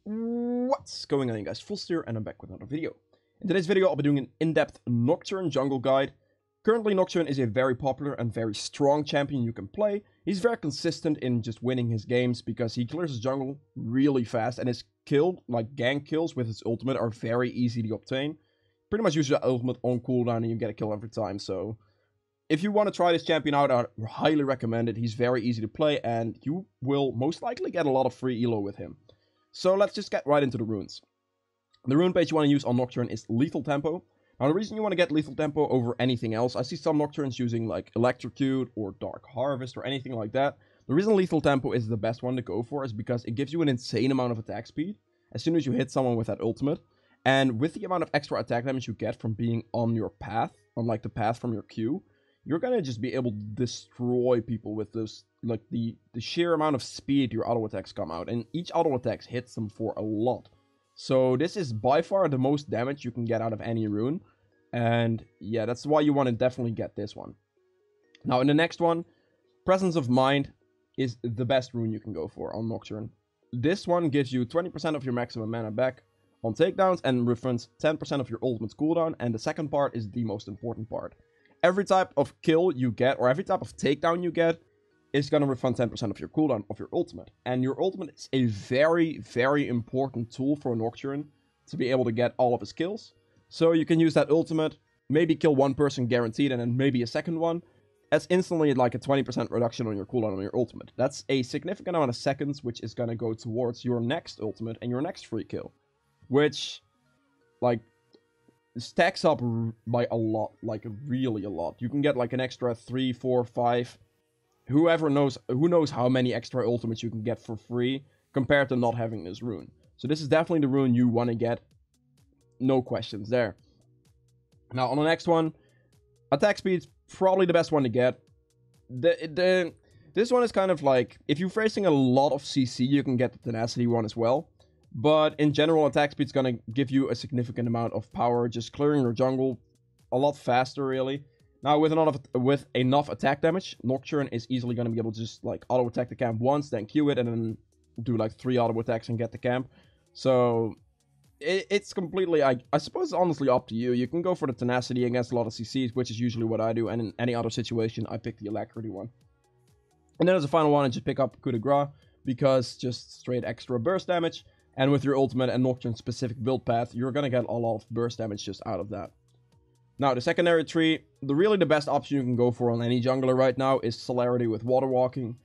What's going on, guys? Full Steer, and I'm back with another video. In today's video, I'll be doing an in-depth Nocturne jungle guide. Currently, Nocturne is a very popular and very strong champion you can play. He's very consistent in just winning his games because he clears his jungle really fast, and his kill, like gank kills with his ultimate, are very easy to obtain. Pretty much use your ultimate on cooldown and you get a kill every time, so if you want to try this champion out, I highly recommend it. He's very easy to play, and you will most likely get a lot of free elo with him. So let's just get right into the runes. The rune page you want to use on Nocturne is Lethal Tempo. Now the reason you want to get Lethal Tempo over anything else, I see some Nocturnes using like Electrocute or Dark Harvest or anything like that. The reason Lethal Tempo is the best one to go for is because it gives you an insane amount of attack speed as soon as you hit someone with that ultimate. And with the amount of extra attack damage you get from being on your path, on like the path from your Q, you're gonna just be able to destroy people with this, like the sheer amount of speed your auto attacks come out, and each auto attack hits them for a lot. So this is by far the most damage you can get out of any rune, and yeah, that's why you want to definitely get this one. Now in the next one, Presence of Mind is the best rune you can go for on Nocturne. This one gives you 20% of your maximum mana back on takedowns and refunds 10% of your ultimate's cooldown, and the second part is the most important part. Every type of kill you get, or every type of takedown you get, is going to refund 10% of your cooldown of your ultimate. And your ultimate is a very, very important tool for Nocturne to be able to get all of his kills. So you can use that ultimate, maybe kill one person guaranteed, and then maybe a second one. That's instantly like a 20% reduction on your cooldown on your ultimate. That's a significant amount of seconds, which is going to go towards your next ultimate and your next free kill. Which, like, stacks up by a lot, like really a lot. You can get like an extra 3, 4, 5. Who knows how many extra ultimates you can get for free compared to not having this rune. So this is definitely the rune you want to get. No questions there. Now on the next one, attack speed's probably the best one to get. This one is kind of like, if you're facing a lot of CC, you can get the tenacity one as well. But in general, attack speed's gonna give you a significant amount of power, just clearing your jungle a lot faster, really. Now, with enough attack damage, Nocturne is easily gonna be able to just like auto attack the camp once, then Q it, and then do like 3 auto attacks and get the camp. So it's completely, I suppose, it's honestly up to you. You can go for the tenacity against a lot of CCs, which is usually what I do, and in any other situation, I pick the alacrity one. And then as a final one, I just pick up coup de grace because just straight extra burst damage. And with your ultimate and Nocturne specific build path, you're gonna get a lot of burst damage just out of that. Now, the secondary tree, really the best option you can go for on any jungler right now is Celerity with Water Walking,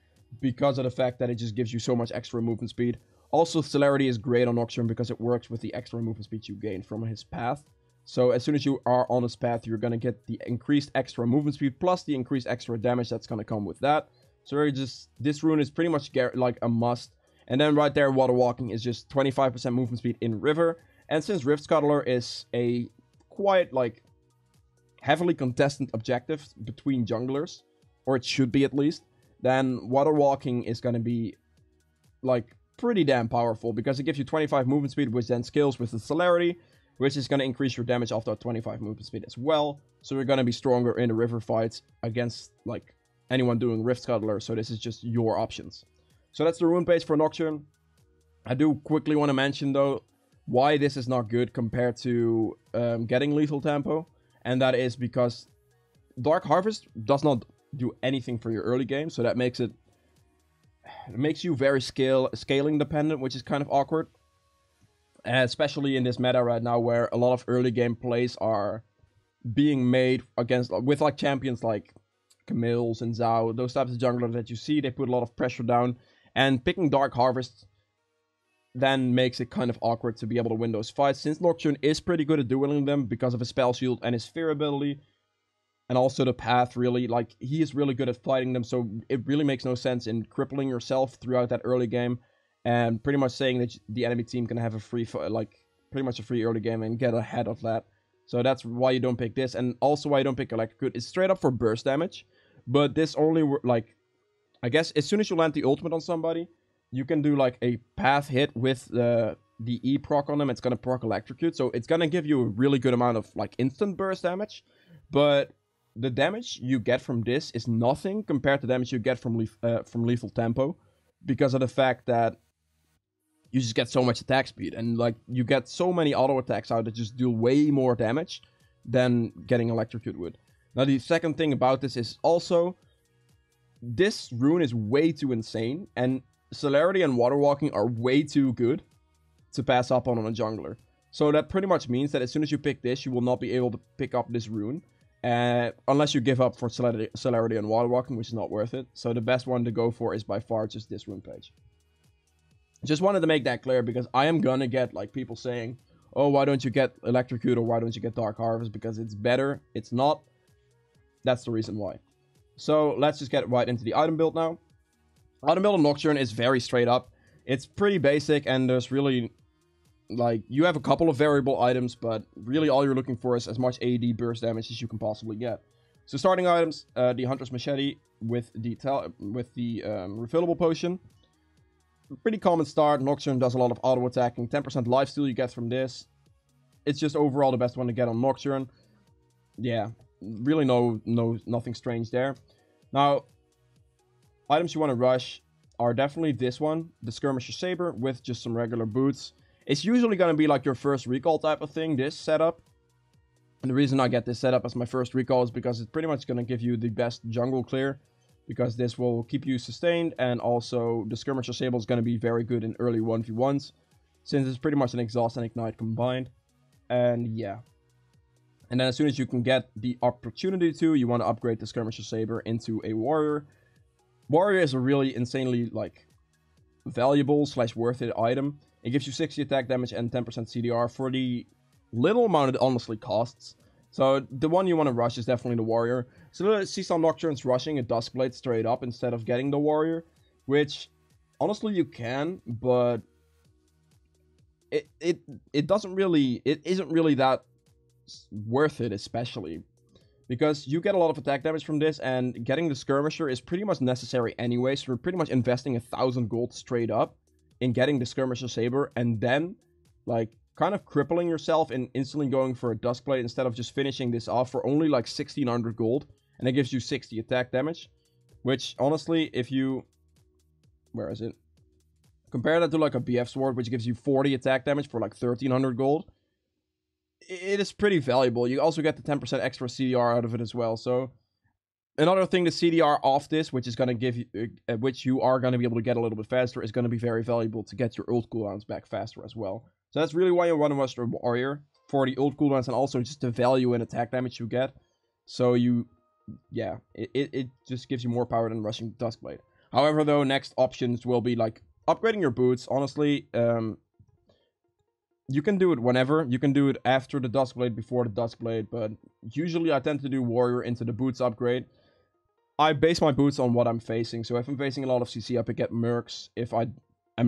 because of the fact that it just gives you so much extra movement speed. Also, Celerity is great on Nocturne because it works with the extra movement speed you gain from his path. So as soon as you are on his path, you're gonna get the increased extra movement speed plus the increased extra damage that's gonna come with that. So this rune is pretty much like a must. And then right there, Water Walking is just 25% movement speed in River. And since Rift Scuttler is a quite, like, heavily contested objective between junglers, or it should be at least, then Water Walking is going to be, like, pretty damn powerful, because it gives you 25 movement speed, which then scales with the Celerity, which is going to increase your damage after 25 movement speed as well. So you're going to be stronger in the River fights against, like, anyone doing Rift Scuttler, so this is just your options. So that's the rune page for Nocturne. I do quickly want to mention, though, why this is not good compared to getting Lethal Tempo. And that is because Dark Harvest does not do anything for your early game. So that makes you very scaling dependent, which is kind of awkward. Especially in this meta right now where a lot of early game plays are being made with like champions like Camille's and Zhao. Those types of junglers that you see, they put a lot of pressure down. And picking Dark Harvest then makes it kind of awkward to be able to win those fights, since Nocturne is pretty good at dueling them because of his spell shield and his fear ability. And also the path, really, like, he is really good at fighting them, so it really makes no sense in crippling yourself throughout that early game and pretty much saying that the enemy team can have a free, pretty much a free early game and get ahead of that. So that's why you don't pick this, and also why you don't pick Electrocute. It's straight up for burst damage, but this only, like, I guess as soon as you land the ultimate on somebody, you can do like a path hit with the E proc on them. It's gonna proc Electrocute, so it's gonna give you a really good amount of like instant burst damage. But the damage you get from this is nothing compared to damage you get from Lethal Tempo, because of the fact that you just get so much attack speed. And, like, you get so many auto attacks out that just do way more damage than getting Electrocute would. Now, the second thing about this is also, this rune is way too insane, and Celerity and Water Walking are way too good to pass up on a jungler. So that pretty much means that as soon as you pick this, you will not be able to pick up this rune. Unless you give up for Celerity and Water Walking, which is not worth it. So the best one to go for is by far just this rune page. Just wanted to make that clear, because I am gonna get, like, people saying, oh, why don't you get Electrocute or why don't you get Dark Harvest? Because it's better. It's not. That's the reason why. So let's just get right into the item build now. Item build on Nocturne is very straight up. It's pretty basic, and there's really, like, you have a couple of variable items, but really all you're looking for is as much AD burst damage as you can possibly get. So starting items, the Hunter's Machete with the refillable potion. Pretty common start. Nocturne does a lot of auto attacking. 10% lifesteal you get from this. It's just overall the best one to get on Nocturne. Yeah, really nothing strange there. Now, items you want to rush are definitely this one, the Skirmisher Saber with just some regular boots. It's usually going to be like your first recall type of thing, this setup. And the reason I get this setup as my first recall is because it's pretty much going to give you the best jungle clear. Because this will keep you sustained, and also the Skirmisher Saber is going to be very good in early 1v1s. Since it's pretty much an Exhaust and Ignite combined. And yeah. And then as soon as you can get the opportunity to, you want to upgrade the Skirmisher Saber into a Warrior. Warrior is a really insanely, like, valuable / worth it item. It gives you 60 attack damage and 10% CDR for the little amount it honestly costs. So the one you want to rush is definitely the Warrior. So let's see some Nocturnes rushing a Duskblade straight up instead of getting the Warrior. Which, honestly, you can, but it isn't really that worth it, especially. Because you get a lot of attack damage from this, and getting the Skirmisher is pretty much necessary anyway. So you're pretty much investing 1,000 gold straight up in getting the Skirmisher Saber, and then, like, kind of crippling yourself in instantly going for a Duskblade instead of just finishing this off for only like 1,600 gold. And it gives you 60 attack damage. Which, honestly, if you... Where is it? Compare that to like a BF Sword, which gives you 40 attack damage for like 1,300 gold. It is pretty valuable. You also get the 10% extra CDR out of it as well. So, another thing, the CDR off this, which is going to give you... which you are going to be able to get a little bit faster, is going to be very valuable to get your ult cooldowns back faster as well. So that's really why you want to rush the Warrior, for the ult cooldowns and also just the value in attack damage you get. So you, yeah, it just gives you more power than rushing Duskblade. However, though, next options will be like upgrading your boots. Honestly, you can do it whenever. You can do it after the Duskblade, before the Duskblade, but usually I tend to do Warrior into the boots upgrade. I base my boots on what I'm facing. So if I'm facing a lot of CC, I pick up Mercs. If I'm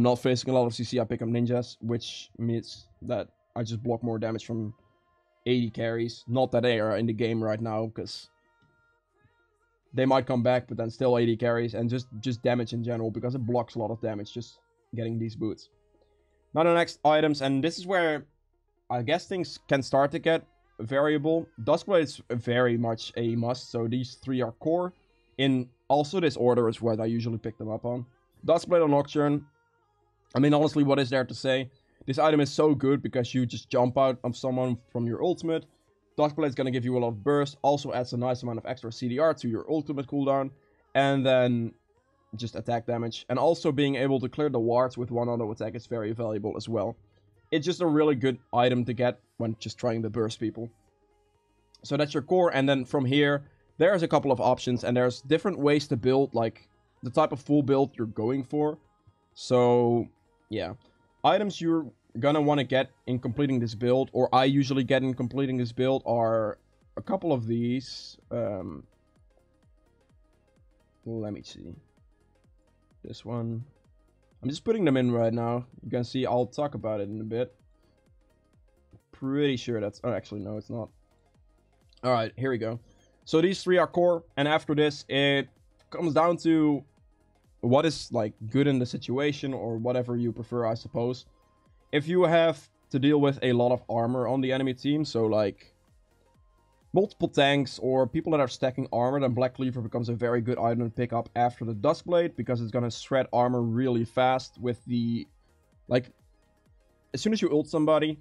not facing a lot of CC, I pick up Ninjas, which means that I just block more damage from 80 carries. Not that they are in the game right now, because they might come back, but then still 80 carries, and just damage in general, because it blocks a lot of damage just getting these boots. Now the next items, and this is where I guess things can start to get variable. Duskblade is very much a must, so these three are core. In also this order is what I usually pick them up on. Duskblade on Nocturne. I mean, honestly, what is there to say? This item is so good because you just jump out of someone from your ultimate. Duskblade is going to give you a lot of burst. Also adds a nice amount of extra CDR to your ultimate cooldown. And then just attack damage. And also being able to clear the wards with one auto attack is very valuable as well. It's just a really good item to get when just trying to burst people. So that's your core. And then from here, there's a couple of options. And there's different ways to build, like the type of full build you're going for. So yeah, items you're gonna want to get in completing this build, or I usually get in completing this build, are a couple of these. Let me see. This one. I'm just putting them in right now. You can see, I'll talk about it in a bit. Pretty sure that's... Oh, actually, no, it's not. Alright, here we go. So these three are core, and after this, it comes down to what is, like, good in the situation, or whatever you prefer, I suppose. If you have to deal with a lot of armor on the enemy team, so, like, multiple tanks, or people that are stacking armor, then Black Cleaver becomes a very good item to pick up after the Duskblade, because it's gonna shred armor really fast with the Like, as soon as you ult somebody,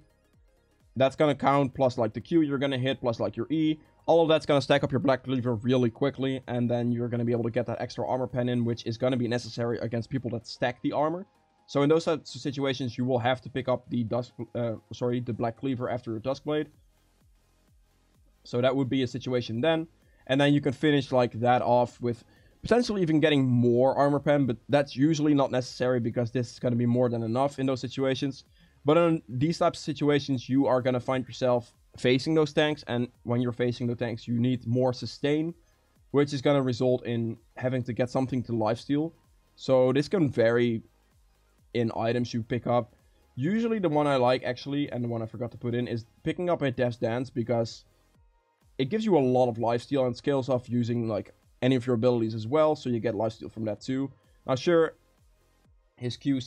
that's gonna count, plus like the Q you're gonna hit, plus like your E. All of that's gonna stack up your Black Cleaver really quickly, and then you're gonna be able to get that extra armor pen in, which is gonna be necessary against people that stack the armor. So in those types of situations, you will have to pick up the the Black Cleaver after your Duskblade. So that would be a situation then. And then you can finish like that off with potentially even getting more armor pen, but that's usually not necessary because this is going to be more than enough in those situations. But in these types of situations, you are going to find yourself facing those tanks, and when you're facing the tanks, you need more sustain, which is going to result in having to get something to lifesteal. So this can vary in items you pick up. Usually the one I like, actually, and the one I forgot to put in, is picking up a Death's Dance, because it gives you a lot of lifesteal and scales off using like any of your abilities as well, so you get lifesteal from that too. Now sure, his Q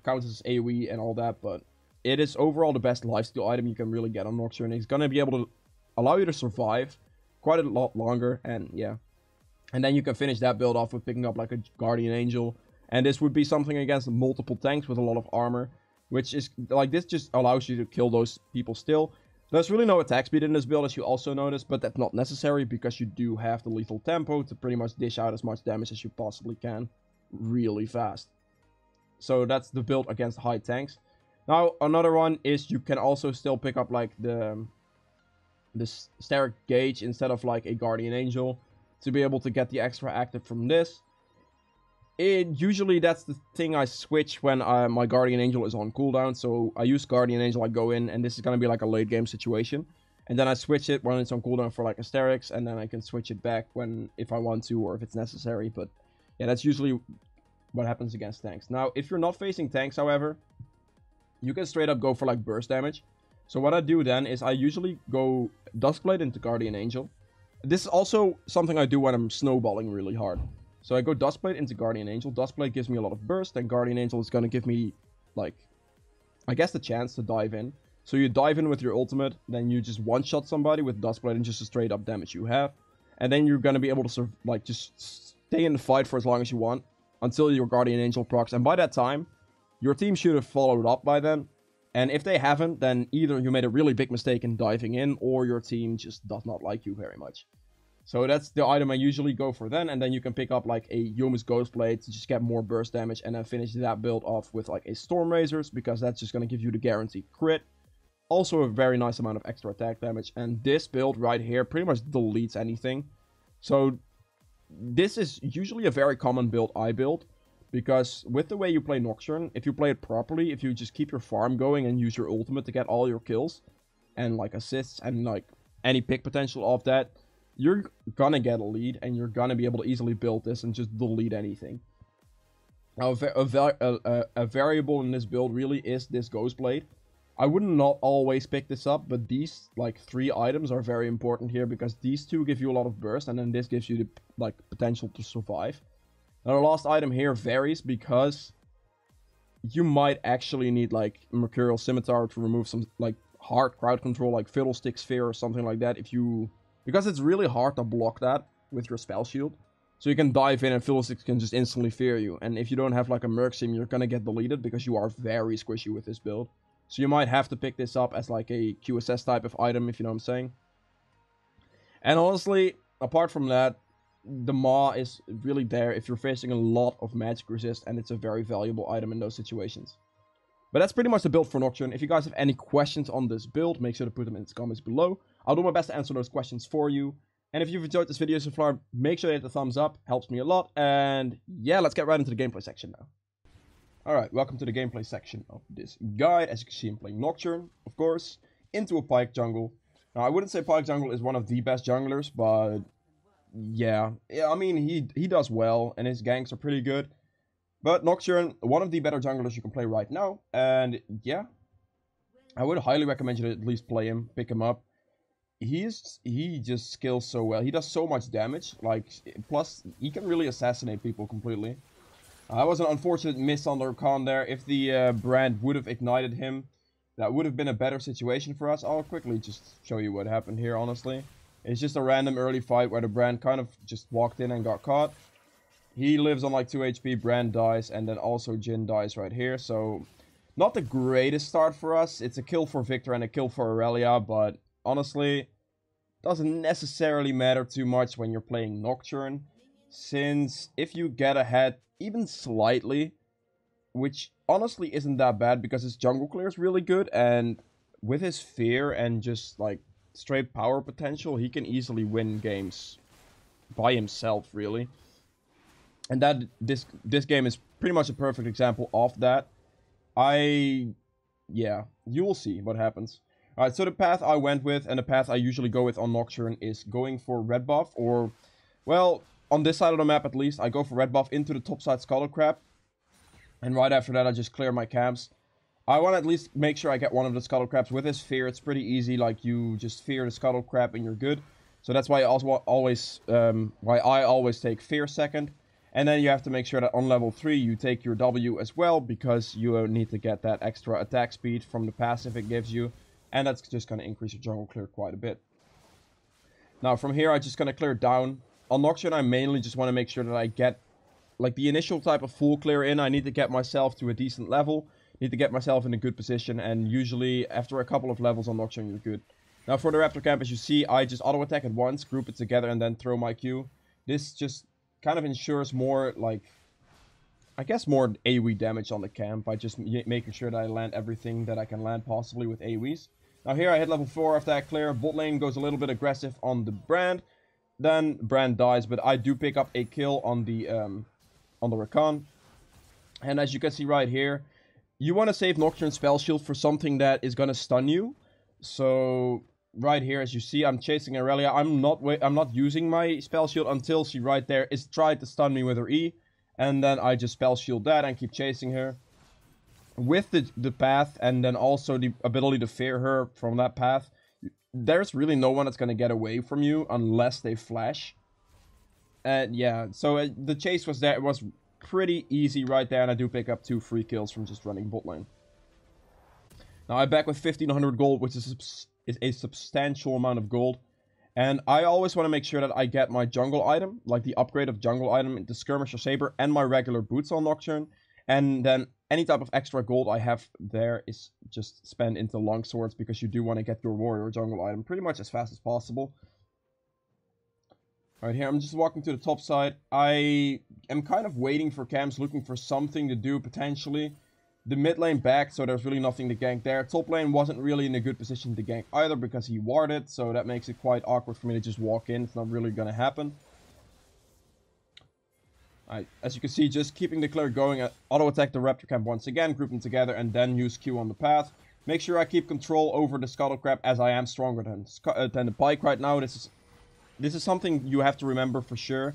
counts as AoE and all that, but it is overall the best lifesteal item you can really get on Nocturne. He's gonna be able to allow you to survive quite a lot longer, and yeah. And then you can finish that build off with picking up like a Guardian Angel, and this would be something against multiple tanks with a lot of armor, which is like, this just allows you to kill those people still. There's really no attack speed in this build, as you also notice, but that's not necessary because you do have the lethal tempo to pretty much dish out as much damage as you possibly can really fast. So that's the build against high tanks. Now, another one is you can also still pick up like the Steric Gauge instead of like a Guardian Angel to be able to get the extra active from this. Usually that's the thing I switch when my Guardian Angel is on cooldown. So I use Guardian Angel, I go in, and this is going to be like a late game situation. And then I switch it when it's on cooldown for like Asterix, and then I can switch it back if I want to or if it's necessary. But yeah, that's usually what happens against tanks. Now, if you're not facing tanks, however, you can straight up go for like burst damage. So what I do then is I usually go Duskblade into Guardian Angel. This is also something I do when I'm snowballing really hard. So I go Duskblade into Guardian Angel. Duskblade gives me a lot of burst, and Guardian Angel is going to give me, like, I guess the chance to dive in. So you dive in with your ultimate, then you just one-shot somebody with Duskblade and just a straight-up damage you have. And then you're going to be able to, like, just stay in the fight for as long as you want until your Guardian Angel procs. And by that time, your team should have followed up by then. And if they haven't, then either you made a really big mistake in diving in, or your team just does not like you very much. So that's the item I usually go for then, and then you can pick up like a Yomu's Ghostblade to just get more burst damage, and then finish that build off with like a Storm Razors, because that's just going to give you the guaranteed crit. Also a very nice amount of extra attack damage, and this build right here pretty much deletes anything. So this is usually a very common build I build, because with the way you play Nocturne, if you play it properly, if you just keep your farm going and use your ultimate to get all your kills, and like assists, and like any pick potential of that, you're gonna get a lead, and you're gonna be able to easily build this and just delete anything. Now, a variable in this build really is this Ghostblade. I would not always pick this up, but these, like, 3 items are very important here, because these 2 give you a lot of burst, and then this gives you the, like, potential to survive. Now, the last item here varies, because you might actually need, like, Mercurial Scimitar to remove some, like, hard crowd control, like Fiddlestick Sphere or something like that, because it's really hard to block that with your spell shield. So you can dive in and Fiddlesticks can just instantly fear you. And if you don't have like a Merc Sim, you're gonna get deleted because you are very squishy with this build. So you might have to pick this up as like a QSS type of item, if you know what I'm saying. And honestly, apart from that, the Maw is really there if you're facing a lot of magic resist, and it's a very valuable item in those situations. But that's pretty much the build for Nocturne. If you guys have any questions on this build, make sure to put them in the comments below. I'll do my best to answer those questions for you. And if you've enjoyed this video so far, make sure to hit the thumbs up. Helps me a lot. And yeah, let's get right into the gameplay section now. Alright, welcome to the gameplay section of this guide. As you can see, I'm playing Nocturne, of course, into a Pyke jungle. Now, I wouldn't say Pyke jungle is one of the best junglers, but yeah, I mean, he does well, and his ganks are pretty good. But Nocturne, one of the better junglers you can play right now. And yeah, I would highly recommend you to at least play him, pick him up. He just skills so well. He does so much damage. Like, plus, he can really assassinate people completely. That was an unfortunate miss on the Rakan there. If the brand would have ignited him, that would have been a better situation for us. I'll quickly just show you what happened here, honestly. It's just a random early fight where the brand kind of just walked in and got caught. He lives on like 2 HP, Brand dies, and then also Jhin dies right here. So Not the greatest start for us. It's a kill for Victor and a kill for Aurelia, but honestly, doesn't necessarily matter too much when you're playing Nocturne, since if you get ahead even slightly, which honestly isn't that bad because his jungle clear is really good, and with his fear and just like straight power potential, he can easily win games by himself, really. And that this game is pretty much a perfect example of that. Yeah, you will see what happens. Alright, so the path I went with, and the path I usually go with on Nocturne, is going for red buff, or, well, on this side of the map at least, I go for red buff into the top side Scuttle Crab. And right after that, I just clear my camps. I want to at least make sure I get one of the Scuttle Crabs. With his fear, it's pretty easy, like, you just fear the Scuttle Crab and you're good. So that's why I always take fear second. And then you have to make sure that on level 3 you take your W as well, because you need to get that extra attack speed from the passive it gives you. And that's just going to increase your jungle clear quite a bit. Now from here I'm just going to clear down. On Nocturne I mainly just want to make sure that I get like the initial type of full clear in. I need to get myself to a decent level. Need to get myself in a good position. And usually after a couple of levels on Nocturne you're good. Now for the Raptor Camp, as you see, I just auto attack it once, group it together, and then throw my Q. This just kind of ensures more, like, I guess more AoE damage on the camp by just making sure that I land everything that I can land possibly with AoEs. Now here I hit level 4 after that clear. Bot lane goes a little bit aggressive on the Brand. Then Brand dies, but I do pick up a kill on the Rakan. And as you can see right here, you want to save Nocturne Spell Shield for something that is going to stun you. So right here, as you see, I'm chasing Aurelia. I'm not using my spell shield until she right there is tried to stun me with her E, and then I just spell shield that and keep chasing her. With the path, and then also the ability to fear her from that path, there's really no one that's gonna get away from you unless they flash. And yeah, so the chase was there. It was pretty easy right there, and I do pick up 2 free kills from just running bot lane. Now I'm back with 1500 gold, which is a substantial amount of gold. And I always want to make sure that I get my jungle item, like the upgrade of jungle item, the Skirmisher Saber, and my regular boots on Nocturne. And then any type of extra gold I have there is just spent into longswords, because you do want to get your warrior jungle item pretty much as fast as possible. Alright, here I'm just walking to the top side. I am kind of waiting for camps, looking for something to do potentially. The mid lane back, so there's really nothing to gank there. Top lane wasn't really in a good position to gank either, because he warded, so that makes it quite awkward for me to just walk in. It's not really gonna happen. Alright, as you can see, just keeping the clear going. Auto attack the Raptor Camp once again, group them together, and then use Q on the path. Make sure I keep control over the Scuttle Crab, as I am stronger than the Pike right now. This is something you have to remember for sure.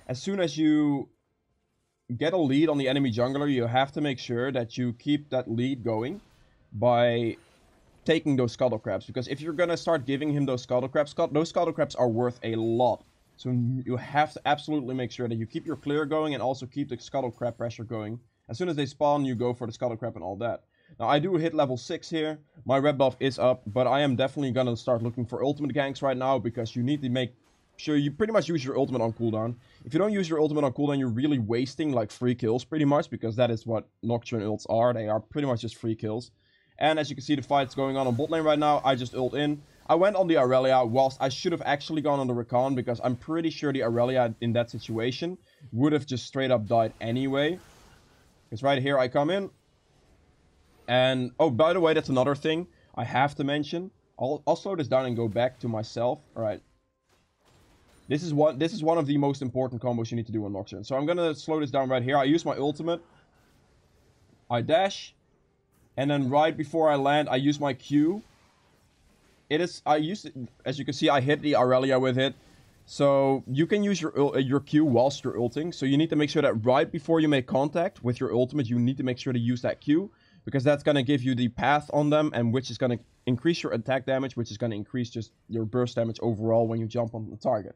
As soon as you get a lead on the enemy jungler, you have to make sure that you keep that lead going by taking those Scuttle Crabs. Because if you're gonna start giving him those Scuttle Crabs, those Scuttle Crabs are worth a lot. So you have to absolutely make sure that you keep your clear going and also keep the Scuttle Crab pressure going. As soon as they spawn, you go for the Scuttle Crab and all that. Now I do hit level 6 here. My red buff is up, but I am definitely gonna start looking for ultimate ganks right now, because you need to make sure you pretty much use your ultimate on cooldown. If you don't use your ultimate on cooldown, you're really wasting like free kills pretty much, because that is what Nocturne ults are. They are pretty much just free kills. And as you can see, the fight's going on bot lane right now. I just ult in. I went on the Aurelia, whilst I should have actually gone on the Rakan, because I'm pretty sure the Aurelia in that situation would have just straight up died anyway. Because right here I come in. And, oh, by the way, that's another thing I have to mention. I'll slow this down and go back to myself. Alright. This is one of the most important combos you need to do on Nocturne. So I'm gonna slow this down right here. I use my ultimate. I dash. And then right before I land, I use my Q. As you can see, I hit the Aurelia with it. So you can use your Q whilst you're ulting. So you need to make sure that right before you make contact with your ultimate, you need to make sure to use that Q. Because that's going to give you the path on them, and which is going to increase your attack damage, which is going to increase just your burst damage overall when you jump on the target.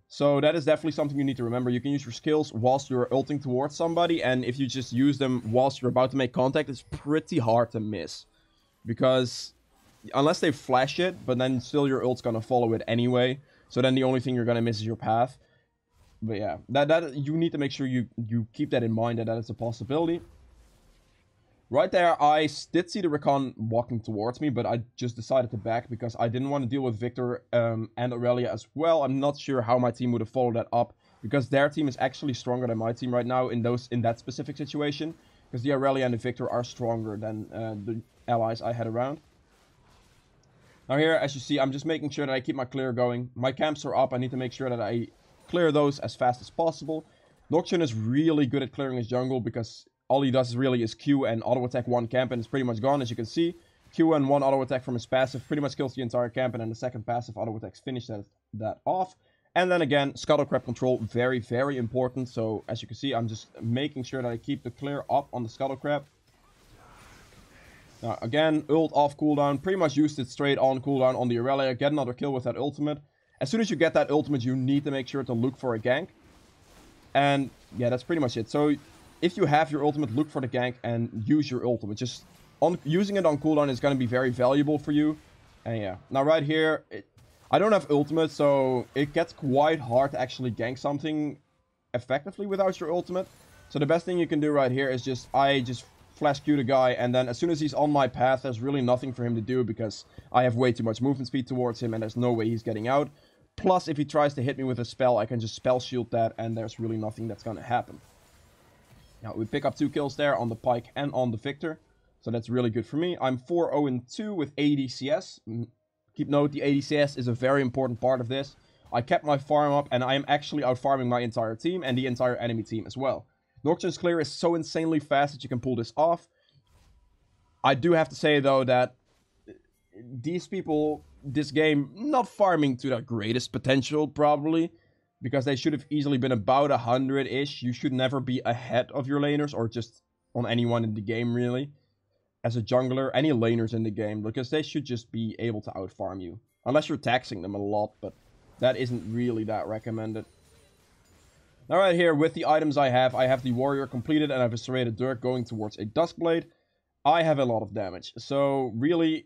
So that is definitely something you need to remember. You can use your skills whilst you're ulting towards somebody, and if you just use them whilst you're about to make contact, it's pretty hard to miss. Because unless they flash it, but then still your ult's gonna follow it anyway. So then the only thing you're gonna miss is your path. But yeah, that you need to make sure you keep that in mind, that is a possibility. Right there, I did see the Recon walking towards me, but I just decided to back because I didn't want to deal with Victor and Aurelia as well. I'm not sure how my team would have followed that up, because their team is actually stronger than my team right now in that specific situation. Because the Aurelia and the Victor are stronger than the allies I had around. Now here, as you see, I'm just making sure that I keep my clear going. My camps are up. I need to make sure that I clear those as fast as possible. Nocturne is really good at clearing his jungle because all he does really is Q and auto attack one camp, and it's pretty much gone, as you can see. Q and one auto attack from his passive pretty much kills the entire camp, and then the second passive auto attacks finish that off. And then again, Scuttle Crab control, very, very important. So as you can see, I'm just making sure that I keep the clear up on the Scuttle Crab. Now again, ult off cooldown, pretty much used it straight on cooldown on the Aurelia, get another kill with that ultimate. As soon as you get that ultimate, you need to make sure to look for a gank. And yeah, that's pretty much it. So if you have your ultimate, look for the gank and use your ultimate. Just using it on cooldown is going to be very valuable for you. And yeah, now right here, I don't have ultimate, so it gets quite hard to actually gank something effectively without your ultimate. So the best thing you can do right here is I just flash Q the guy, and then as soon as he's on my path, there's really nothing for him to do because I have way too much movement speed towards him and there's no way he's getting out. Plus, if he tries to hit me with a spell, I can just spell shield that, and there's really nothing that's going to happen. Now, we pick up 2 kills there on the Pyke and on the Victor. So that's really good for me. I'm 4-0-2 with ADCS. Keep note, the ADCS is a very important part of this. I kept my farm up, and I am actually out-farming my entire team and the entire enemy team as well. Nocturne's clear is so insanely fast that you can pull this off. I do have to say, though, that these people, this game, not farming to their greatest potential, probably. Because they should have easily been about 100-ish. You should never be ahead of your laners, or just on anyone in the game, really. As a jungler, any laners in the game, because they should just be able to outfarm you. Unless you're taxing them a lot, but that isn't really that recommended. Now right here, with the items I have the warrior completed, and I have a serrated dirk going towards a duskblade. I have a lot of damage, so really,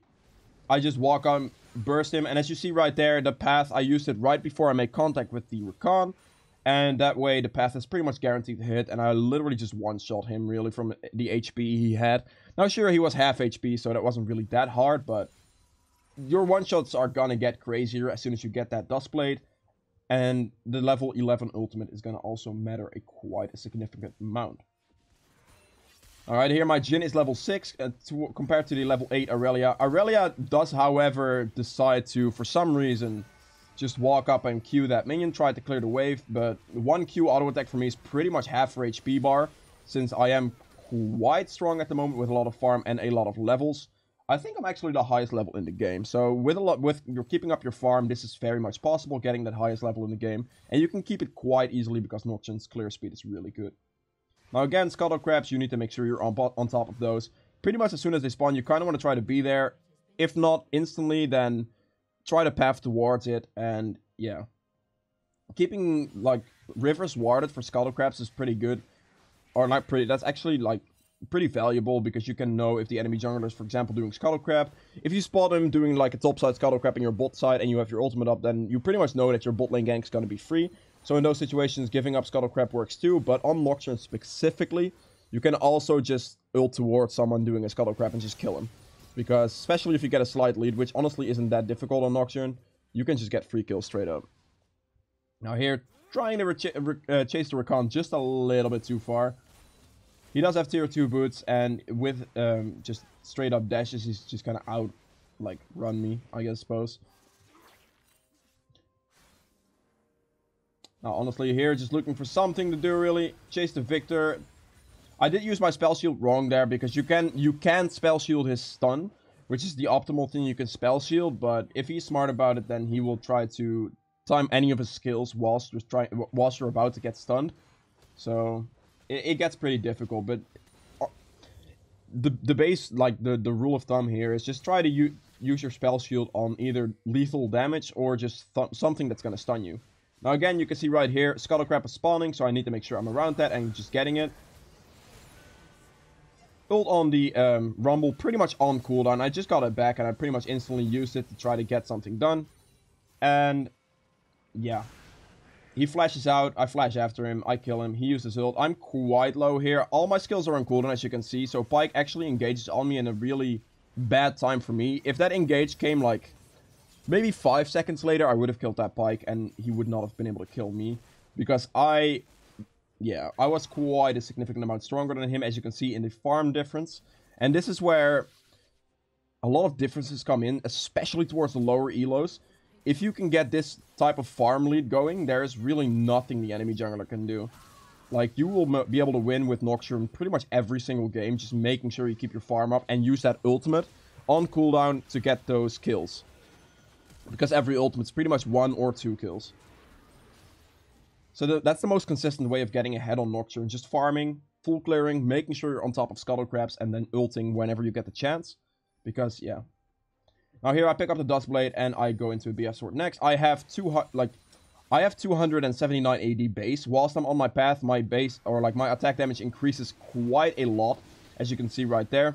I just walk on, burst him, and as you see right there, the path, I used it right before I make contact with the Recon, and that way the path is pretty much guaranteed to hit, and I literally just one-shot him, really, from the HP he had. Now sure, he was half HP, so that wasn't really that hard, but your one-shots are gonna get crazier as soon as you get that Duskblade, and the level 11 ultimate is gonna also matter quite a significant amount. Alright, here my Jhin is level 6 compared to the level 8 Aurelia. Aurelia does, however, decide to, for some reason, just walk up and Q that minion, try to clear the wave, but 1 Q auto attack for me is pretty much half her HP bar, since I am quite strong at the moment with a lot of farm and a lot of levels. I think I'm actually the highest level in the game, so with you're keeping up your farm, this is very much possible, getting that highest level in the game, and you can keep it quite easily because Nocturne's clear speed is really good. Now again, Scuttle Crabs, you need to make sure you're on top of those. Pretty much as soon as they spawn, you kind of want to try to be there. If not instantly, then try to path towards it, and yeah. Keeping, like, rivers warded for Scuttle Crabs is pretty good. Or not pretty, that's actually, like, pretty valuable, because you can know if the enemy jungler is, for example, doing Scuttle Crab. If you spot him doing, like, a topside Scuttle Crab in your bot side, and you have your ultimate up, then you pretty much know that your bot lane gank is going to be free. So in those situations, giving up Scuttle Crab works too, but on Nocturne specifically, you can also just ult towards someone doing a Scuttle Crab and just kill him. Because, especially if you get a slight lead, which honestly isn't that difficult on Nocturne, you can just get free kills straight up. Now here, trying to chase the Recon just a little bit too far. He does have tier 2 boots, and with just straight up dashes, he's just kind of out, like, run me, I suppose. Now, honestly, here, just looking for something to do, really. Chase the Victor. I did use my spell shield wrong there, because you can spell shield his stun, which is the optimal thing you can spell shield, but if he's smart about it, then he will try to time any of his skills whilst you're about to get stunned. So, it gets pretty difficult, but the base, like, the rule of thumb here is just try to use your spell shield on either lethal damage or just something that's going to stun you. Now again, you can see right here, Scuttle Crab is spawning, so I need to make sure I'm around that and just getting it. Ult on the Rumble, pretty much on cooldown. I just got it back and I pretty much instantly used it to try to get something done. And yeah, he flashes out, I flash after him, I kill him, he uses ult. I'm quite low here. All my skills are on cooldown, as you can see, so Pyke actually engages on me in a really bad time for me. If that engage came like maybe 5 seconds later, I would have killed that Pyke, and he would not have been able to kill me. Because I was quite a significant amount stronger than him, as you can see in the farm difference. And this is where a lot of differences come in, especially towards the lower elos. If you can get this type of farm lead going, there is really nothing the enemy jungler can do. Like, you will be able to win with Nocturne pretty much every single game, just making sure you keep your farm up and use that ultimate on cooldown to get those kills. Because every ultimate's pretty much 1 or 2 kills. So that's the most consistent way of getting ahead on Nocturne. Just farming, full clearing, making sure you're on top of scuttle crabs, and then ulting whenever you get the chance. Because, yeah. Now here I pick up the Dustblade and I go into a BF Sword next. I have 279 AD base. Whilst I'm on my path, my base, or like my attack damage increases quite a lot. As you can see right there.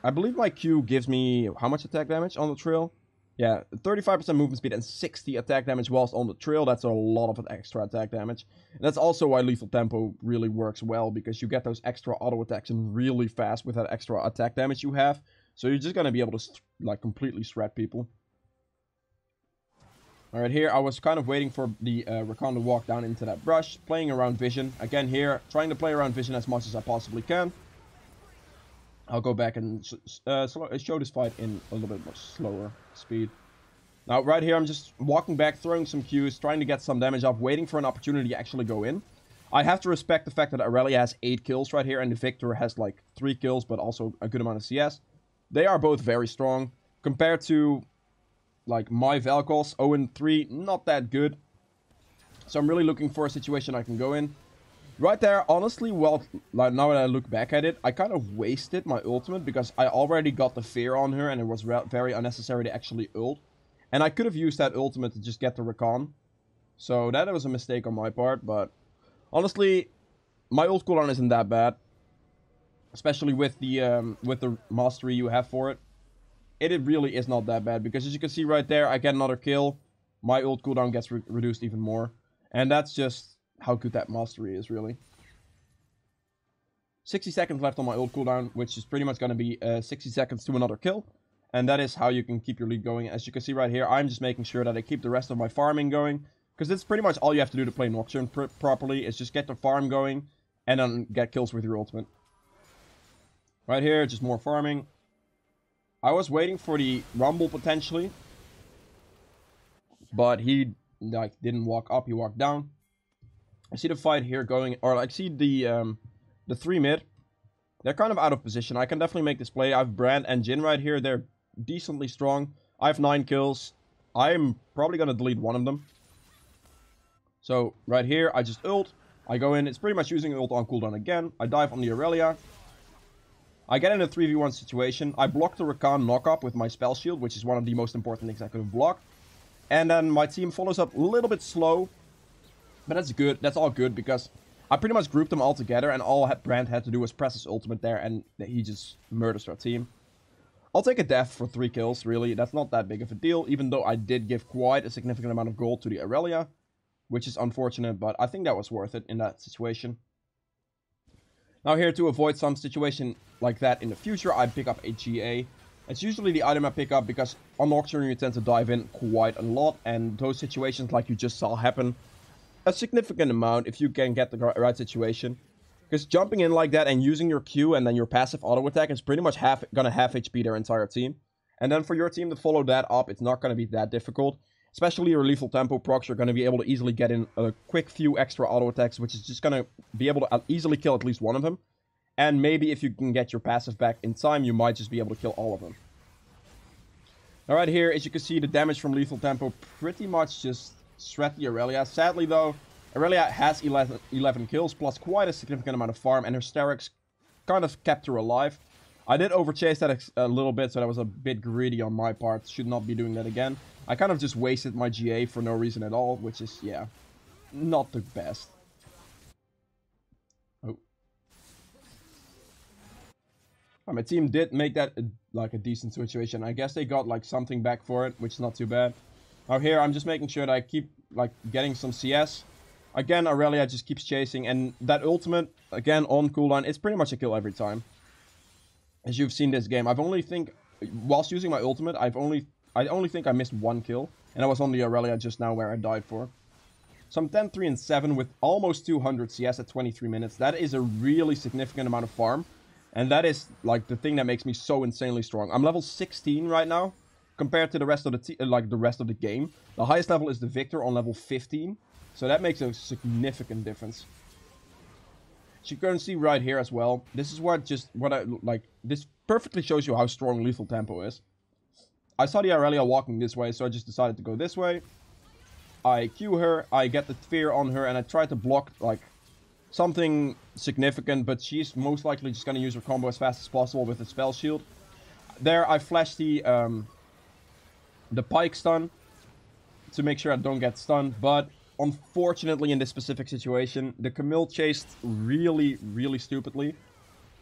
I believe my Q gives me how much attack damage on the trail? Yeah, 35% movement speed and 60 attack damage whilst on the trail. That's a lot of extra attack damage. And that's also why Lethal Tempo really works well, because you get those extra auto attacks in really fast with that extra attack damage you have. So you're just going to be able to like completely shred people. Alright, here I was kind of waiting for the Rakan to walk down into that brush, playing around vision. Again here, trying to play around vision as much as I possibly can. I'll go back and show this fight in a little bit more slower speed. Now, right here, I'm just walking back, throwing some Qs, trying to get some damage up, waiting for an opportunity to actually go in. I have to respect the fact that Aurelia has 8 kills right here, and the Victor has like 3 kills, but also a good amount of CS. They are both very strong. Compared to, like, my Vel'Koz, 0-3, not that good. So I'm really looking for a situation I can go in. Right there, honestly, well, like, now that I look back at it, I kind of wasted my ultimate because I already got the fear on her and it was very unnecessary to actually ult. And I could have used that ultimate to just get the Rakan. So that was a mistake on my part, but honestly, my ult cooldown isn't that bad. Especially with the mastery you have for it. It really is not that bad because as you can see right there, I get another kill. My ult cooldown gets reduced even more. And that's just how good that mastery is, really. 60 seconds left on my ult cooldown, which is pretty much going to be 60 seconds to another kill. And that is how you can keep your lead going. As you can see right here, I'm just making sure that I keep the rest of my farming going. Because that's pretty much all you have to do to play Nocturne properly, is just get the farm going and then get kills with your ultimate. Right here, just more farming. I was waiting for the rumble potentially. But he like didn't walk up, he walked down. I see the fight here going, or I see the 3 mid. They're kind of out of position. I can definitely make this play. I have Brand and Jhin right here. They're decently strong. I have 9 kills. I'm probably going to delete one of them. So, right here, I just ult. I go in. It's pretty much using ult on cooldown again. I dive on the Aurelia. I get in a 3v1 situation. I block the Rakan knock-up with my spell shield, which is one of the most important things I could have blocked. And then my team follows up a little bit slow. But that's good. That's all good because I pretty much grouped them all together. And all Brand had to do was press his ultimate there. And he just murders our team. I'll take a death for 3 kills, really. That's not that big of a deal. Even though I did give quite a significant amount of gold to the Aurelia. Which is unfortunate, but I think that was worth it in that situation. Now here, to avoid some situation like that in the future, I pick up a GA. It's usually the item I pick up because on Nocturne you tend to dive in quite a lot. And those situations like you just saw happen a significant amount if you can get the right situation. Because jumping in like that and using your Q and then your passive auto attack is pretty much gonna half HP their entire team. And then for your team to follow that up, it's not gonna be that difficult. Especially your lethal tempo procs, you're gonna be able to easily get in a quick few extra auto attacks, which is just gonna be able to easily kill at least one of them. And maybe if you can get your passive back in time, you might just be able to kill all of them. Alright, here, as you can see, the damage from lethal tempo pretty much just shred the Aurelia. Sadly though, Aurelia has 11 kills, plus quite a significant amount of farm, and her Sterix kind of kept her alive. I did overchase that a little bit, so that was a bit greedy on my part. Should not be doing that again. I kind of just wasted my GA for no reason at all, which is, yeah, not the best. Oh. My team did make that like a decent situation. I guess they got like something back for it, which is not too bad. Now here, I'm just making sure that I keep like getting some CS. Again, Aurelia just keeps chasing, and that ultimate, again, on cooldown, it's pretty much a kill every time. As you've seen this game, whilst using my ultimate, I only think I missed one kill, and I was on the Aurelia just now where I died for. So I'm 10, 3, and 7 with almost 200 CS at 23 minutes. That is a really significant amount of farm. And that is, like, the thing that makes me so insanely strong. I'm level 16 right now, compared to the rest of the game. The highest level is the Victor on level 15. So that makes a significant difference. As you can see right here as well. This is this perfectly shows you how strong lethal tempo is. I saw the Aurelia walking this way, so I just decided to go this way. I Q her, I get the fear on her, and I try to block, like, something significant, but she's most likely just gonna use her combo as fast as possible with the spell shield. There, I flash the pike stun to make sure I don't get stunned, but unfortunately in this specific situation, the Camille chased really, really stupidly.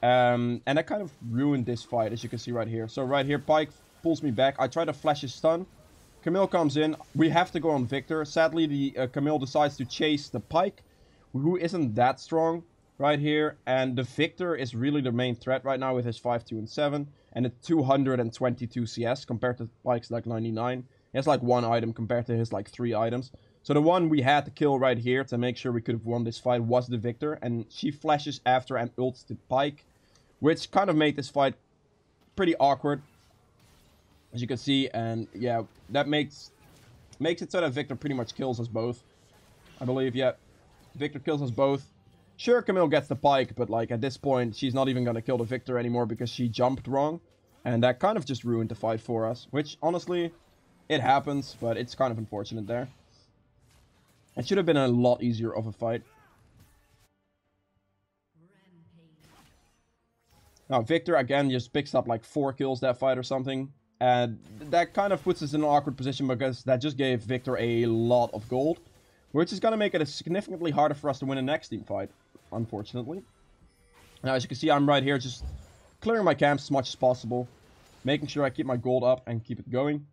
And that kind of ruined this fight, as you can see right here. So right here, Pike pulls me back. I try to flash his stun. Camille comes in. We have to go on Victor. Sadly, the Camille decides to chase the Pike, who isn't that strong right here. And the Victor is really the main threat right now with his 5, 2, and 7. And a 222 CS compared to Pike's like 99. He has like 1 item compared to his like 3 items. So the one we had to kill right here to make sure we could have won this fight was the Victor. And she flashes after and ults the Pike, which kind of made this fight pretty awkward, as you can see. And yeah, that makes it so that Victor pretty much kills us both. I believe, yeah. Victor kills us both. Sure, Camille gets the Pike, but like at this point, she's not even gonna kill the Victor anymore because she jumped wrong. And that kind of just ruined the fight for us, which honestly, it happens, but it's kind of unfortunate there. It should have been a lot easier of a fight. Now, Victor, again, just picks up like 4 kills that fight or something. And that kind of puts us in an awkward position because that just gave Victor a lot of gold, which is going to make it significantly harder for us to win a next team fight, unfortunately. Now, as you can see, I'm right here just clearing my camps as much as possible, making sure I keep my gold up and keep it going.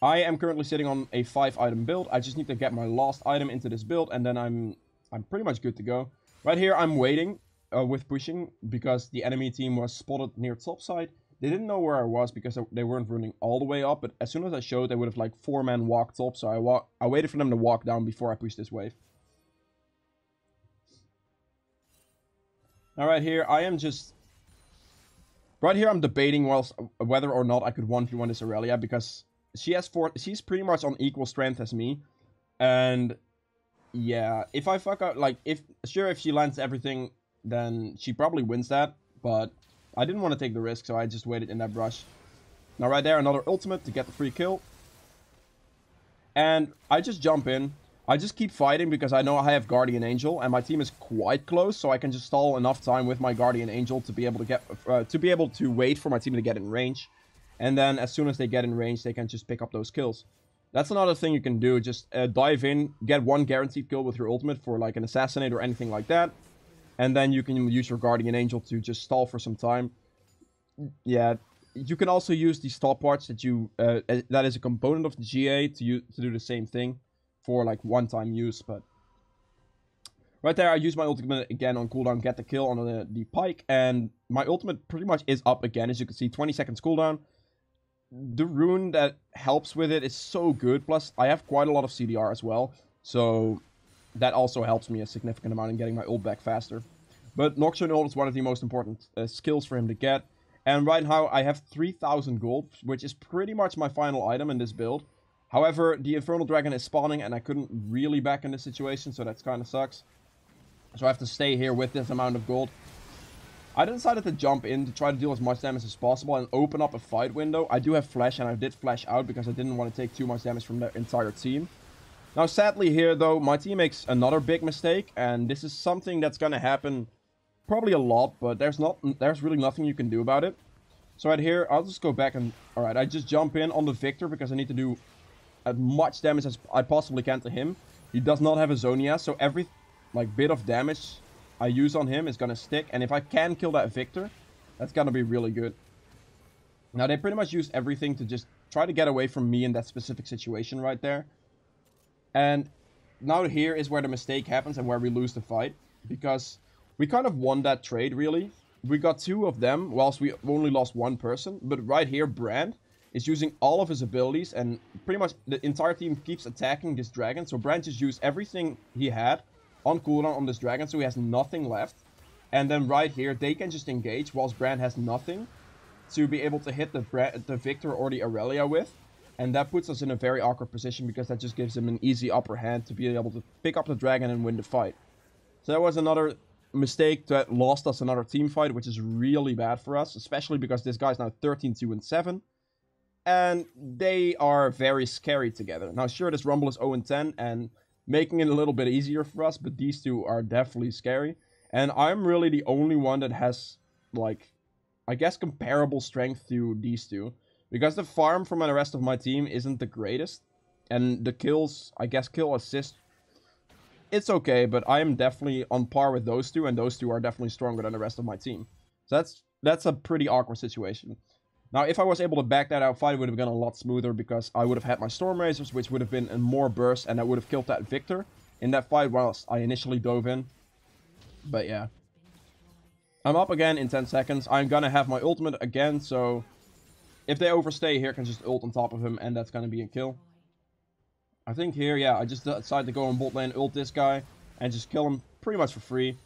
I am currently sitting on a 5-item build. I just need to get my last item into this build, and then I'm pretty much good to go. Right here, I'm waiting with pushing because the enemy team was spotted near topside. They didn't know where I was because they weren't running all the way up, but as soon as I showed, they would have like 4-man walked top, so I waited for them to walk down before I pushed this wave. Now right here, I'm debating whether or not I could 1v1 this Aurelia because she's pretty much on equal strength as me. And yeah, if I fuck up, like, if she lands everything, then she probably wins that. But I didn't want to take the risk, so I just waited in that brush. Now right there, another ultimate to get the free kill. And I just jump in. I just keep fighting because I know I have Guardian Angel, and my team is quite close, so I can just stall enough time with my Guardian Angel to be able to wait for my team to get in range. And then as soon as they get in range, they can just pick up those kills. That's another thing you can do. Just dive in, get 1 guaranteed kill with your ultimate for like an assassinate or anything like that. And then you can use your Guardian Angel to just stall for some time. Yeah, you can also use the stopwatch that is a component of the GA to do the same thing for like one-time use. But right there, I use my ultimate again on cooldown, get the kill on the Pike, and my ultimate pretty much is up again. As you can see, 20 seconds cooldown. The rune that helps with it is so good. Plus, I have quite a lot of CDR as well. So that also helps me a significant amount in getting my ult back faster. But Nocturne ult is one of the most important skills for him to get. And right now, I have 3,000 gold, which is pretty much my final item in this build. However, the Infernal Dragon is spawning, and I couldn't really back in this situation, so that kind of sucks. So I have to stay here with this amount of gold. I decided to jump in to try to deal as much damage as possible and open up a fight window. I do have flash, and I did flash out because I didn't want to take too much damage from the entire team. Now, sadly here, though, my team makes another big mistake, and this is something that's going to happen probably a lot, but there's really nothing you can do about it. So right here, I'll just go back and... Alright, I just jump in on the Victor because I need to do as much damage as I possibly can to him. He does not have a Zonia, so every bit of damage I use on him is gonna stick, and if I can kill that Victor, that's gonna be really good. Now, they pretty much use everything to just try to get away from me in that specific situation right there. And now here is where the mistake happens and where we lose the fight. Because we kind of won that trade, really. We got 2 of them, whilst we only lost 1 person. But right here, Brand is using all of his abilities, and pretty much the entire team keeps attacking this dragon. So Brand just used everything he had on cooldown on this dragon, so he has nothing left. And then right here, they can just engage, whilst Brand has nothing to be able to hit the Victor or the Aurelia with. And that puts us in a very awkward position, because that just gives him an easy upper hand to be able to pick up the dragon and win the fight. So that was another mistake that lost us another team fight, which is really bad for us, especially because this guy's now 13-2-7. And they are very scary together. Now, sure, this Rumble is 0-10 and making it a little bit easier for us, but these two are definitely scary. And I'm really the only one that has, like, I guess comparable strength to these two. Because the farm from the rest of my team isn't the greatest. And the kills, I guess kill assist, it's okay, but I am definitely on par with those two, and those two are definitely stronger than the rest of my team. So that's a pretty awkward situation. Now, if I was able to back that out fight, it would have gone a lot smoother, because I would have had my Storm Razors, which would have been in more burst, and that would have killed that Victor in that fight whilst I initially dove in. But yeah. I'm up again in 10 seconds. I'm gonna have my ultimate again, so if they overstay here, I can just ult on top of him, and that's gonna be a kill. I think here, yeah, I just decided to go on bot lane, ult this guy, and just kill him pretty much for free.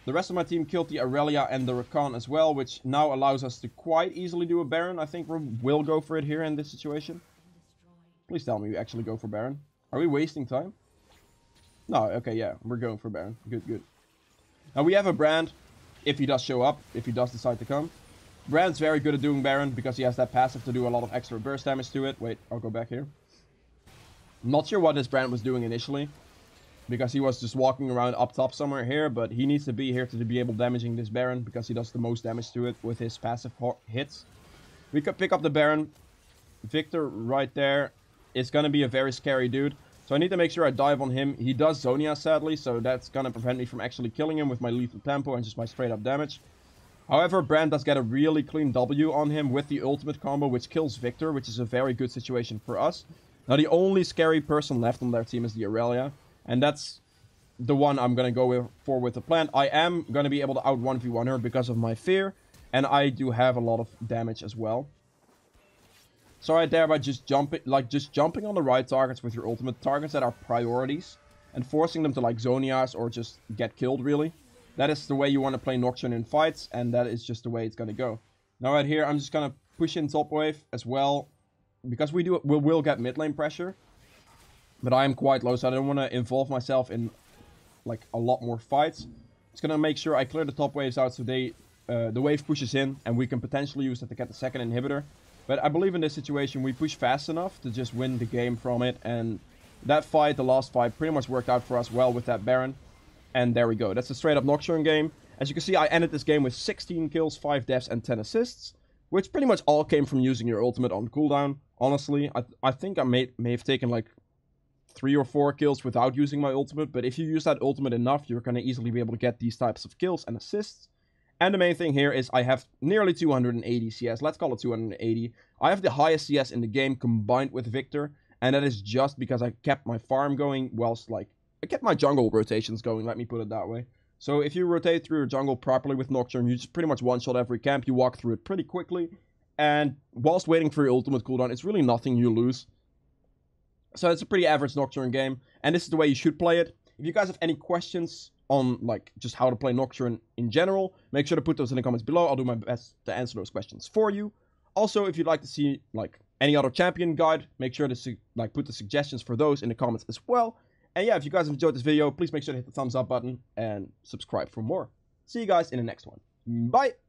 The rest of my team killed the Aurelia and the Rakan as well, which now allows us to quite easily do a Baron. I think we will go for it here in this situation. Please tell me we actually go for Baron. Are we wasting time? No, okay, yeah, we're going for Baron. Good, good. Now we have a Brand, if he does show up, if he does decide to come. Brand's very good at doing Baron, because he has that passive to do a lot of extra burst damage to it. Wait, I'll go back here. I'm not sure what this Brand was doing initially, because he was just walking around up top somewhere here, but he needs to be here to be able damaging this Baron, because he does the most damage to it with his passive hits. We could pick up the Baron. Victor right there is going to be a very scary dude. So I need to make sure I dive on him. He does Zonia, sadly, so that's going to prevent me from actually killing him with my lethal tempo and just my straight up damage. However, Brand does get a really clean W on him with the ultimate combo, which kills Victor, which is a very good situation for us. Now, the only scary person left on their team is the Aurelia, and that's the one I'm going to go for with the plant. I am going to be able to out 1v1 her because of my fear, and I do have a lot of damage as well. So right there, by just jumping on the right targets with your ultimate, targets that are priorities, and forcing them to like Zonias or just get killed, really. That is the way you want to play Nocturne in fights, and that is just the way it's going to go. Now right here, I'm just going to push in top wave as well, because we will get mid lane pressure. But I am quite low, so I don't want to involve myself in like a lot more fights. Just going to make sure I clear the top waves out so the wave pushes in, and we can potentially use that to get the second inhibitor. But I believe in this situation, we push fast enough to just win the game from it, and that fight, the last fight, pretty much worked out for us well with that Baron. And there we go. That's a straight up Nocturne game. As you can see, I ended this game with 16 kills, 5 deaths, and 10 assists. Which pretty much all came from using your ultimate on cooldown. Honestly, I think I may have taken like 3 or 4 kills without using my ultimate. But if you use that ultimate enough, you're going to easily be able to get these types of kills and assists. And the main thing here is I have nearly 280 CS. Let's call it 280. I have the highest CS in the game combined with Victor. And that is just because I kept my farm going whilst like... I kept my jungle rotations going, let me put it that way. So if you rotate through your jungle properly with Nocturne, you just pretty much one-shot every camp. You walk through it pretty quickly. And whilst waiting for your ultimate cooldown, it's really nothing you lose. So it's a pretty average Nocturne game. And this is the way you should play it. If you guys have any questions on like just how to play Nocturne in general, make sure to put those in the comments below. I'll do my best to answer those questions for you. Also, if you'd like to see like any other champion guide, make sure to like put the suggestions for those in the comments as well. And yeah, if you guys have enjoyed this video, please make sure to hit the thumbs up button and subscribe for more. See you guys in the next one. Bye!